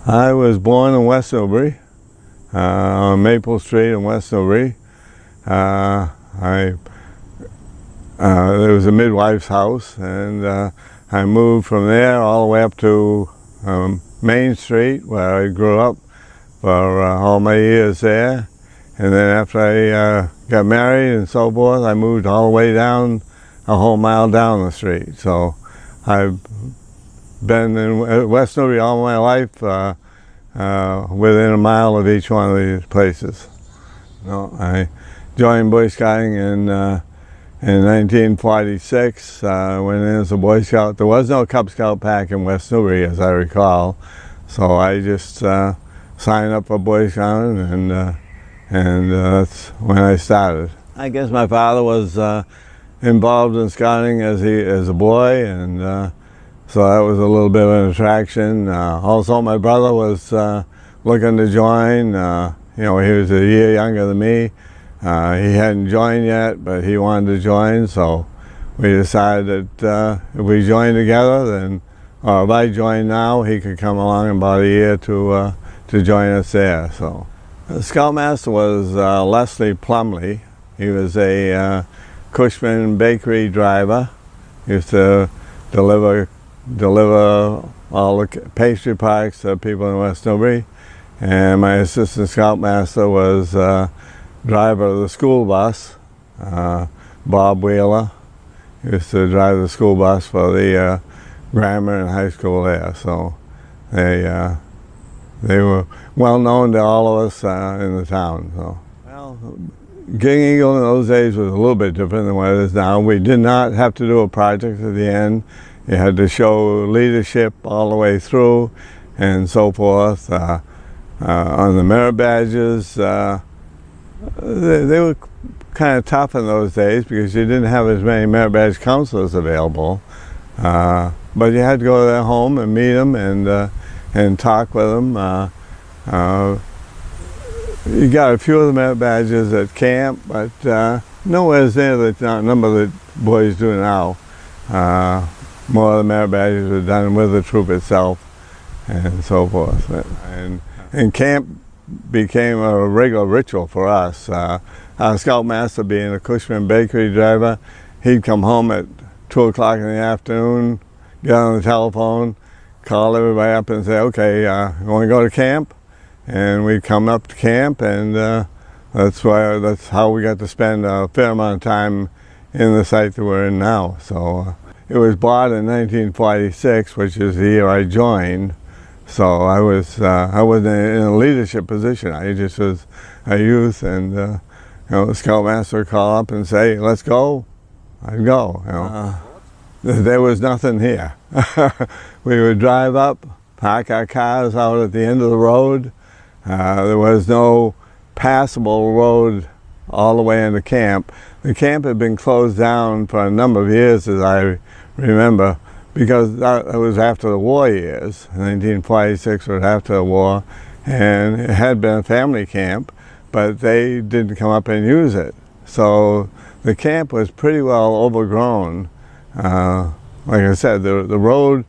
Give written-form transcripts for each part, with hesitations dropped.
I was born in West Newbury, on Maple Street in West Newbury. It was a midwife's house, and I moved from there all the way up to Main Street, where I grew up for all my years there. And then after I got married and so forth, I moved all the way down, a whole mile down the street. So I've been in West Newbury all my life, within a mile of each one of these places. I joined Boy Scouting in 1946. Went in as a Boy Scout. There was no Cub Scout pack in West Newbury, as I recall. So I just signed up for Boy Scouting, and that's when I started. I guess my father was involved in scouting as a boy, and so that was a little bit of an attraction. Also, my brother was looking to join. He was a year younger than me. He hadn't joined yet, but he wanted to join, so we decided that if we joined together, then, or if I joined now, he could come along in about a year to join us there. So the Scoutmaster was Leslie Plumley. He was a Cushman bakery driver. He used to deliver all the pastry products to people in West Newbury. And my assistant Scoutmaster was driver of the school bus, Bob Wheeler. He used to drive the school bus for the grammar and high school there. So they were well known to all of us in the town. So, well, getting Eagle in those days was a little bit different than what it is now. We did not have to do a project at the end. You had to show leadership all the way through and so forth. On the merit badges, they were kind of tough in those days because you didn't have as many merit badge counselors available. But you had to go to their home and meet them and talk with them. You got a few of the merit badges at camp, but nowhere near the number that boys do now. More of the merit badges were done with the troop itself and so forth. And camp became a regular ritual for us. Our Scoutmaster, being a Cushman bakery driver, he'd come home at 2 o'clock in the afternoon, get on the telephone, call everybody up and say, okay, you want to go to camp? And we'd come up to camp, and that's how we got to spend a fair amount of time in the site that we're in now. So it was bought in 1946, which is the year I joined. So I wasn't in a leadership position. I just was a youth, and the Scoutmaster would call up and say, let's go. I'd go. There was nothing here. We would drive up, park our cars out at the end of the road. There was no passable road all the way into camp. The camp had been closed down for a number of years, as I remember, because that was after the war years. 1946 was after the war, and it had been a family camp, but they didn't come up and use it. So the camp was pretty well overgrown. Like I said, the road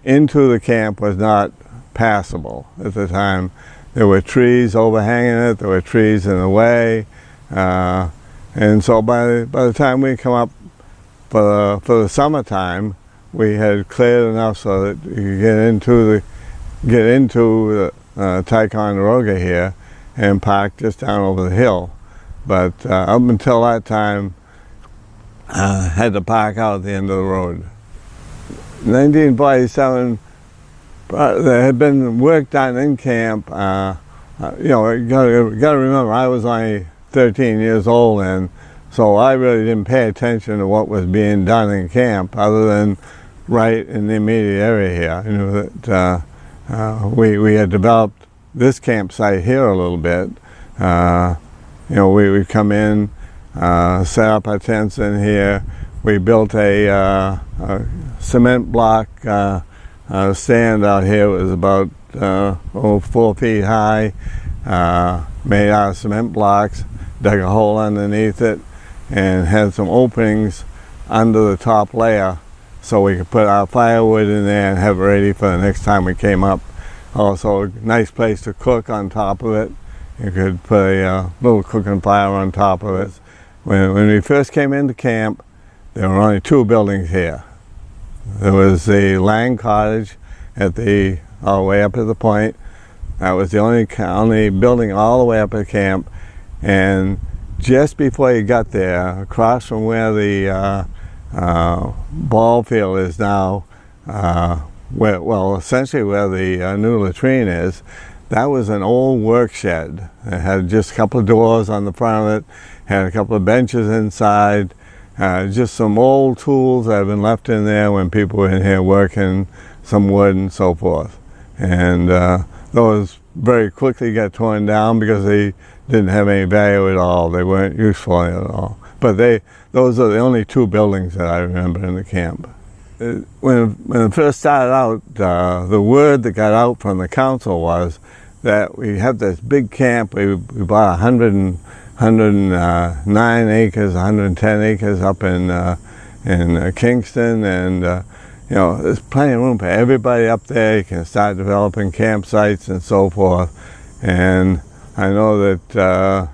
into the camp was not passable at the time. There were trees overhanging it, there were trees in the way, and so by the time we come up for the summertime, we had cleared enough so that you could get into the Ticonderoga here and park just down over the hill. But up until that time, had to park out at the end of the road. In 1947, there had been work done in camp. You got to remember, I was only 13 years old then, so I really didn't pay attention to what was being done in camp, other than right in the immediate area here. I knew that we had developed this campsite here a little bit. We'd come in, set up our tents in here. We built a cement block stand out here. It was about 4 feet high, made out of cement blocks, dug a hole underneath it, and had some openings under the top layer so we could put our firewood in there and have it ready for the next time we came up also a nice place to cook on top of it. You could put a little cooking fire on top of it. When we first came into camp, there were only 2 buildings here. There was the Lang Cottage at the all the way up at the point. That was the only building all the way up at camp. And just before you got there, across from where the ball field is now, essentially where the new latrine is, that was an old work shed. It had just a couple of doors on the front of it, had a couple of benches inside, just some old tools that had been left in there when people were in here working, some wood and so forth. And those very quickly got torn down because they didn't have any value at all. They weren't useful at all. But those are the only 2 buildings that I remember in the camp. When it first started out, the word that got out from the council was that we have this big camp. We bought 109 acres, 110 acres up in Kingston, and you know, there's plenty of room for everybody up there. You can start developing campsites and so forth. And I know that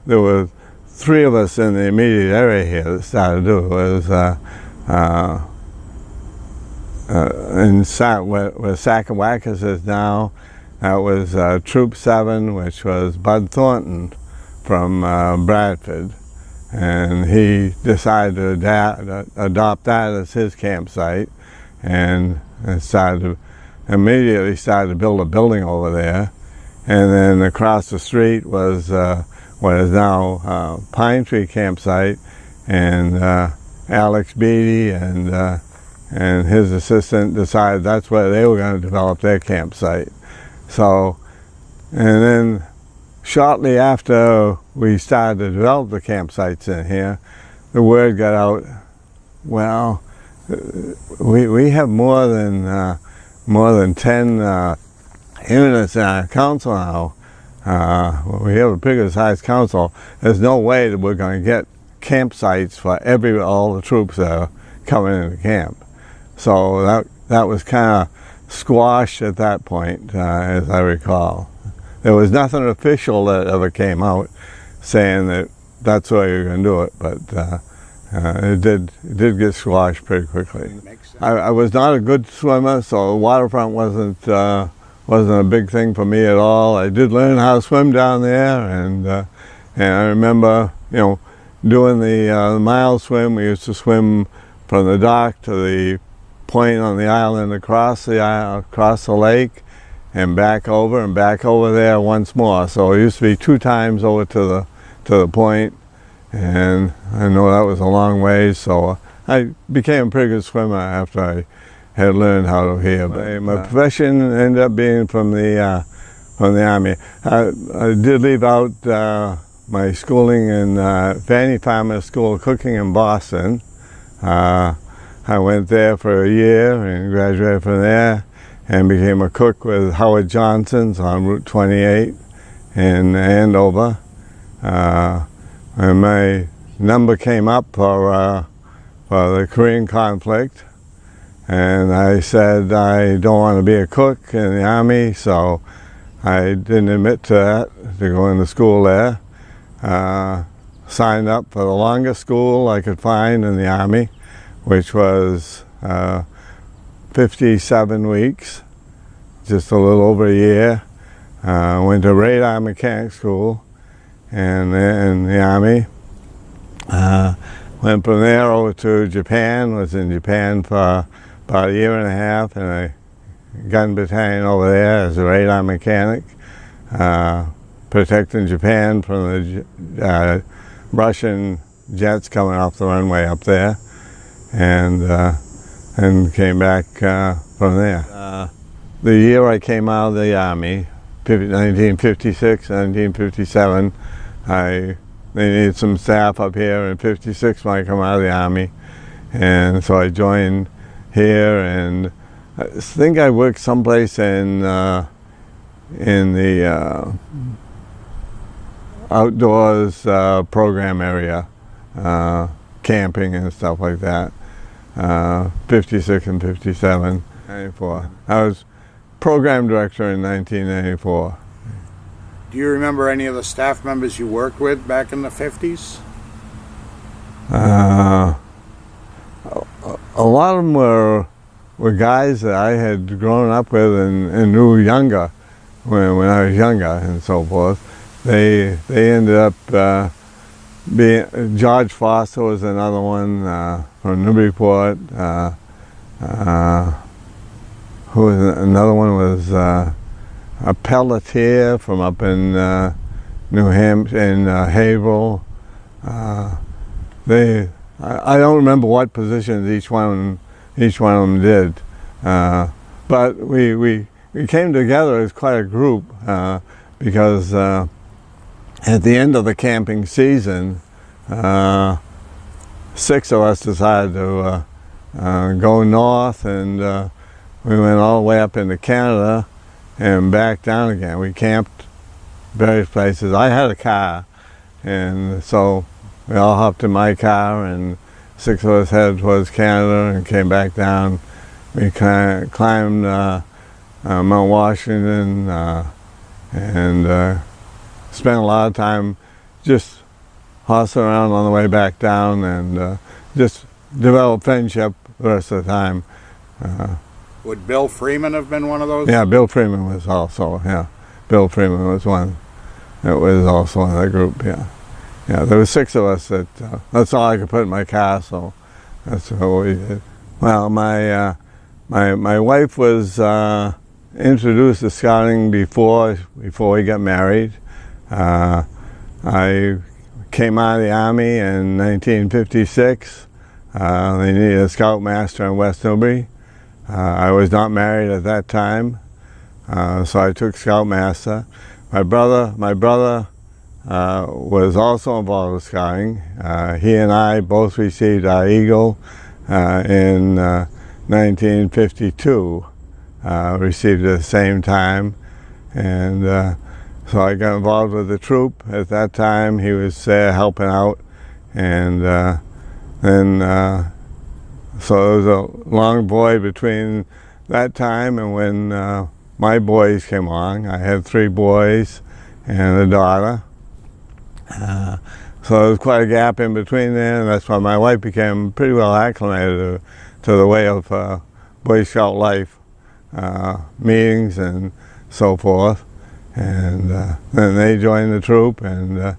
there were 3 of us in the immediate area here that started to do it. It was where Sackawackers is now. That was Troop 7, which was Bud Thornton from Bradford. And he decided to adopt that as his campsite, and immediately started to build a building over there. And then across the street was what is now Pine Tree Campsite, and Alex Beatty and his assistant decided that's where they were going to develop their campsite. So, and then shortly after we started to develop the campsites in here, the word got out, well, we have more than 10 units in our council now. We have a bigger size council. There's no way that we're going to get campsites for all the troops that are coming into camp. So that was kind of squashed at that point, as I recall. There was nothing official that ever came out saying that that's the way you're going to do it, but it did get squashed pretty quickly. I was not a good swimmer, so the waterfront wasn't a big thing for me at all. I did learn how to swim down there, and I remember, you know, doing the mile swim. We used to swim from the dock to the point on the island across the lake, and back over there once more. So it used to be 2 times over to the point, and I know that was a long ways. So I became a pretty good swimmer after I had learned how to here. My profession ended up being from the Army. I did leave out my schooling in Fanny Farmer School of Cooking in Boston. I went there for a year and graduated from there, and became a cook with Howard Johnson's on Route 28 in Andover. And my number came up for the Korean conflict, and I said I don't want to be a cook in the Army, so I didn't admit to that, to go into school there. Signed up for the longest school I could find in the Army, which was 57 weeks, just a little over a year. Went to radar mechanic school and in the Army. Went from there over to Japan, was in Japan for about a year and a half in a gun battalion over there as a radar mechanic, protecting Japan from the Russian jets coming off the runway up there, and came back from there. The year I came out of the Army, 1956, 1957, they needed some staff up here in 56 when I come out of the Army, and so I joined here, and I think I worked someplace in the outdoors program area, camping and stuff like that, 56 and 57, 94. I was program director in 1994. Do you remember any of the staff members you worked with back in the 50s? A lot of them were guys that I had grown up with and knew younger when I was younger and so forth. They ended up being, George Foster was another one from Newburyport. Who was another one was a Pelletier from up in New Hampshire, in Haverhill. I don't remember what positions each one of them did, but we came together as quite a group because at the end of the camping season, 6 of us decided to go north, and we went all the way up into Canada and back down again. We camped various places. I had a car, and so we all hopped in my car, and 6 of us headed towards Canada and came back down. We climbed Mount Washington and spent a lot of time just horsing around on the way back down, and just developed friendship the rest of the time. Would Bill Freeman have been one of those? Yeah, Bill Freeman was also, Bill Freeman was one that was also in that group, yeah. Yeah, there were 6 of us that's all I could put in my car, so that's what we did. Well, my wife was introduced to scouting before we got married. I came out of the Army in 1956. They needed a Scoutmaster in West Newbury. I was not married at that time, so I took Scoutmaster. My brother was also involved with scouting. He and I both received our Eagle in 1952. Received it at the same time, and so I got involved with the troop at that time. He was there helping out, and then so there was a long void between that time and when my boys came along. I had 3 boys and a daughter. So there was quite a gap in between there, and that's why my wife became pretty well acclimated to the way of Boy Scout life, meetings and so forth. And then they joined the troop, and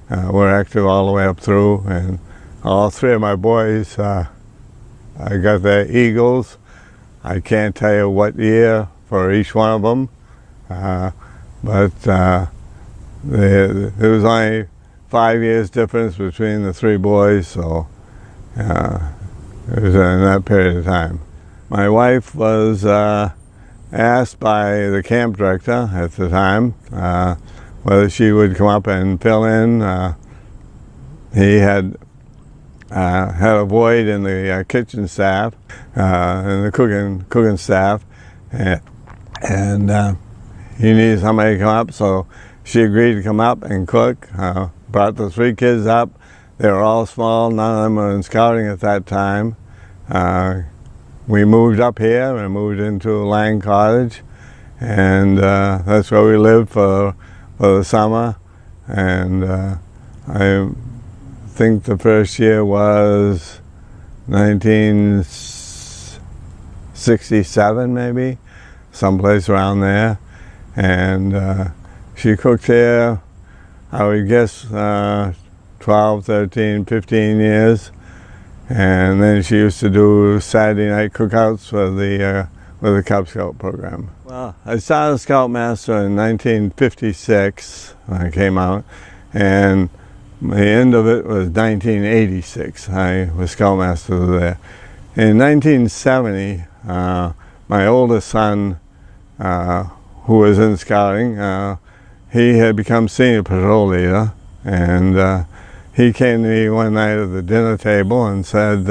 were active all the way up through. And all 3 of my boys, I got their Eagles. I can't tell you what year for each one of them, but there was only 5 years difference between the 3 boys, so it was in that period of time. My wife was asked by the camp director at the time whether she would come up and fill in. He had a void in the kitchen staff and the cooking staff, and he needed somebody to come up, so she agreed to come up and cook. Brought the 3 kids up. They were all small. None of them were in scouting at that time. We moved up here and moved into Lang Cottage, and that's where we lived for the summer. And I think the first year was 1967, maybe, someplace around there. And she cooked here, I would guess, 12, 13, 15 years. And then she used to do Saturday night cookouts with the Cub Scout program. Well, I started Scoutmaster in 1956 when I came out, and the end of it was 1986. I was Scoutmaster there. In 1970, my oldest son, who was in scouting, he had become senior patrol leader, and he came to me one night at the dinner table and said,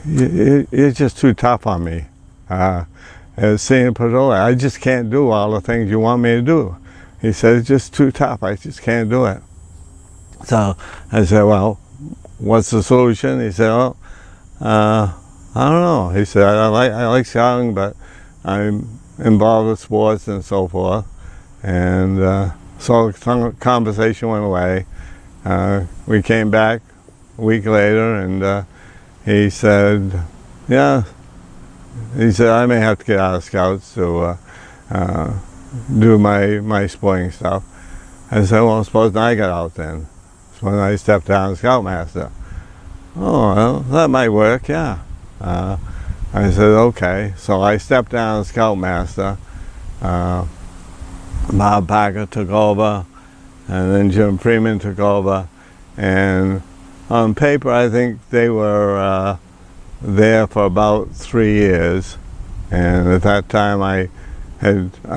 you're just too tough on me. As senior patrol, I just can't do all the things you want me to do. He said, it's just too tough, I just can't do it. So I said, well, what's the solution? He said, well, I don't know. He said, I like scouting, but I'm involved with sports and so forth. And so the conversation went away. We came back a week later, and he said, yeah, he said, I may have to get out of Scouts to do my sporting stuff. I said, well, suppose I got out then. So when I stepped down as Scoutmaster. Oh, well, that might work, yeah. I said, okay. So I stepped down as Scoutmaster. Bob Parker took over, and then Jim Freeman took over. And on paper, I think they were there for about 3 years. And at that time, I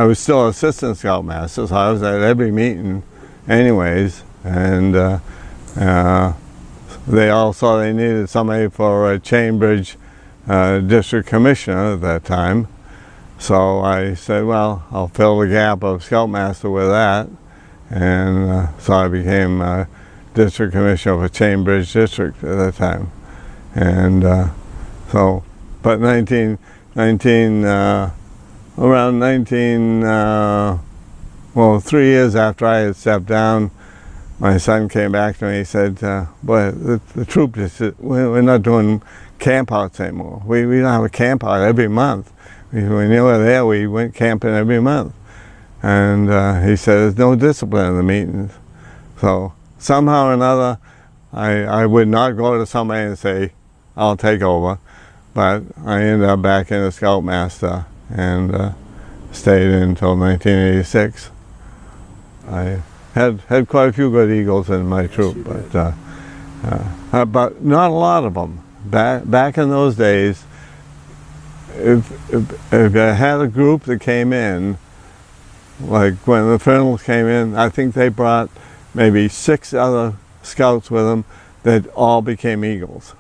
was still assistant Scoutmaster, so I was at every meeting anyways. And they all saw they needed somebody for a Cambridge district commissioner at that time. So I said, well, I'll fill the gap of Scoutmaster with that. And so I became district commissioner for Cambridge district at that time. And but around 3 years after I had stepped down, my son came back to me. He said, boy, the troop, we're not doing campouts anymore. We don't have a camp out every month. When you were there, we went camping every month. And he said, there's no discipline in the meetings. So somehow or another, I would not go to somebody and say, I'll take over. But I ended up back in the Scoutmaster and stayed in until 1986. I had quite a few good Eagles in my troop, but not a lot of them. Back in those days, if I had a group that came in, like when the Fernals came in, I think they brought maybe 6 other Scouts with them that all became Eagles.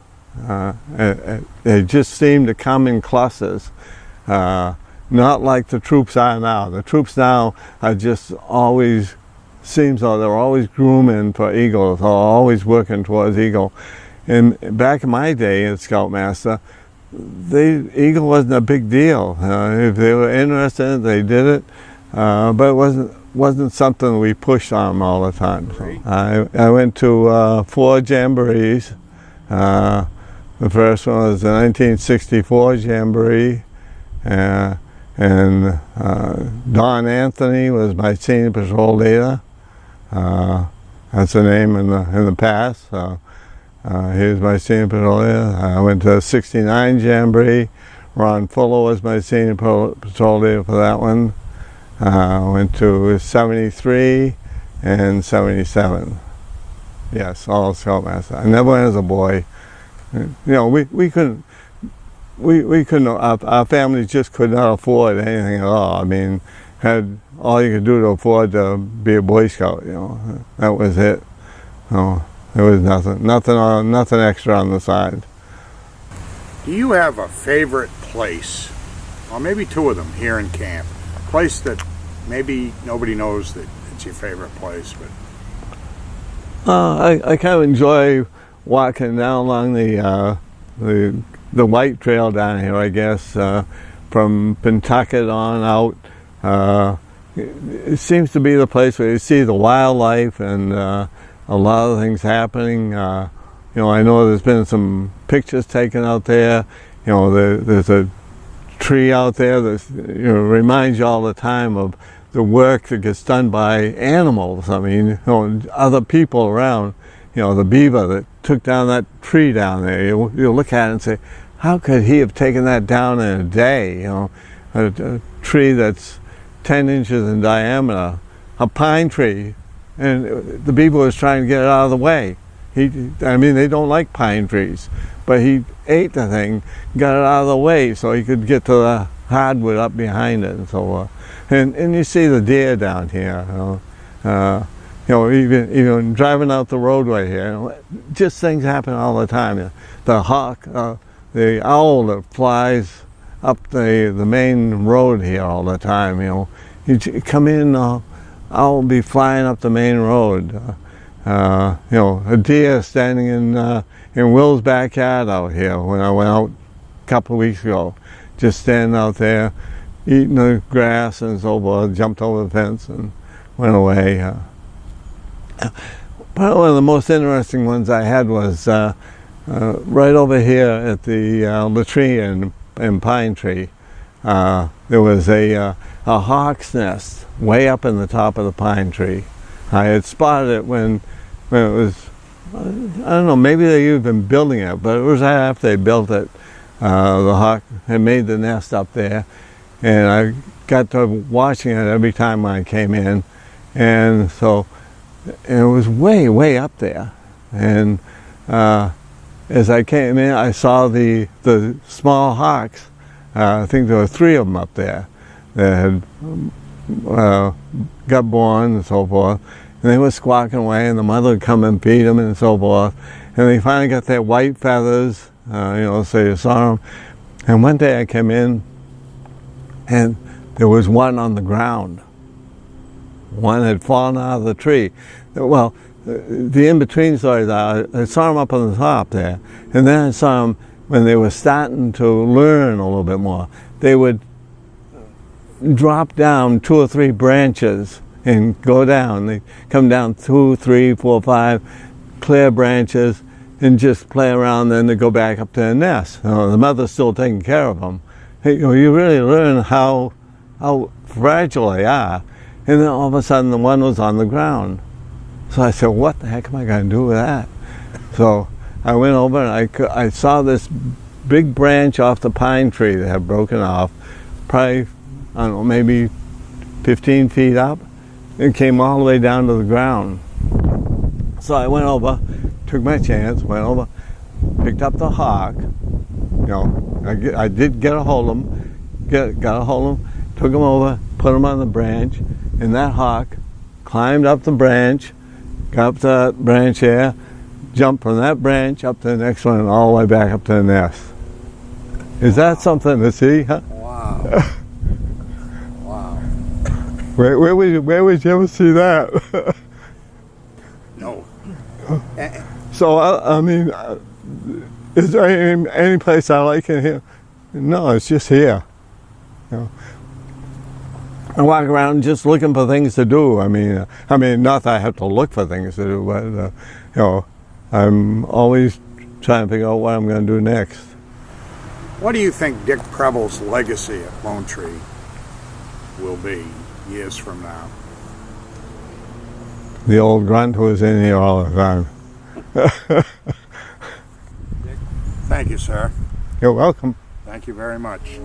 They just seemed to come in clusters, not like the troops are now. The troops now are just always, seems like they're always grooming for Eagles, or always working towards Eagle. And back in my day as Scoutmaster, Eagle wasn't a big deal. If they were interested in it, they did it, but it wasn't something we pushed on them all the time. So I went to 4 jamborees. The first one was the 1964 jamboree, and Don Anthony was my senior patrol leader. That's the name in the past. He was my senior patrol leader. I went to 69 jamboree. Ron Fuller was my senior patrol leader for that one. I went to 73 and 77. Yes, all Scoutmaster. I never went as a boy. You know, we couldn't. Our family just could not afford anything at all. I mean, had all you could do to afford to be a Boy Scout. You know, that was it. No, there was nothing extra on the side. Do you have a favorite place, or maybe 2 of them here in camp? A place that maybe nobody knows that it's your favorite place, but I kind of enjoy walking down along the White Trail down here, I guess, from Pentucket on out. It seems to be the place where you see the wildlife and a lot of things happening. You know, I know there's been some pictures taken out there. You know, there's a tree out there that reminds you all the time of the work that gets done by animals. I mean, you know, other people around. You know, the beaver that took down that tree down there. You look at it and say, how could he have taken that down in a day? You know, a tree that's 10 inches in diameter, a pine tree, and the beaver was trying to get it out of the way. I mean, they don't like pine trees, but he ate the thing, got it out of the way so he could get to the hardwood up behind it and so forth. And you see the deer down here. You know, even driving out the roadway here, just things happen all the time. The hawk, the owl that flies up the main road here all the time. You know, you come in, owl will be flying up the main road. You know, a deer standing in Will's backyard out here when I went out a couple of weeks ago, just standing out there. eating the grass and so forth, jumped over the fence and went away. But one of the most interesting ones I had was right over here at the latrine and pine tree. There was a hawk's nest way up in the top of the pine tree. I had spotted it when it was, I don't know, maybe they had been building it, but it was after they built it. The hawk had made the nest up there, and I got to watching it every time I came in, and so it was way up there. And as I came in, I saw the small hawks. I think there were 3 of them up there that had got born and so forth. And they were squawking away, and the mother would come and feed them and so forth. And they finally got their white feathers, so you saw them. And one day I came in, and there was one on the ground. One had fallen out of the tree. Well, the in-between stories are, I saw them up on the top there, and then I saw them when they were starting to learn a little bit more. They would drop down 2 or 3 branches and go down. They come down 2, 3, 4, 5 clear branches and just play around, then they go back up to the nest. The mother's still taking care of them. You really learn how fragile they are. And then all of a sudden the one was on the ground. So I said, what the heck am I going to do with that? So I went over and I saw this big branch off the pine tree that had broken off, probably, I don't know, maybe 15 feet up, and came all the way down to the ground. So I went over, took my chance, went over, picked up the hawk. I did get a hold of him, got a hold of him, took him over, put him on the branch, and that hawk climbed up the branch, got up to that branch here, jumped from that branch up to the next one, and all the way back up to the nest. Is that something to see? Huh? Wow. Wow. Where would you ever see that? No. So, I mean, is there any place I like in here? No, it's just here. I walk around just looking for things to do. I mean, not that I have to look for things to do, but I'm always trying to figure out what I'm going to do next. What do you think Dick Preble's legacy at Lone Tree will be years from now? The old grunt who was in here all the time. Thank you, sir. You're welcome. Thank you very much.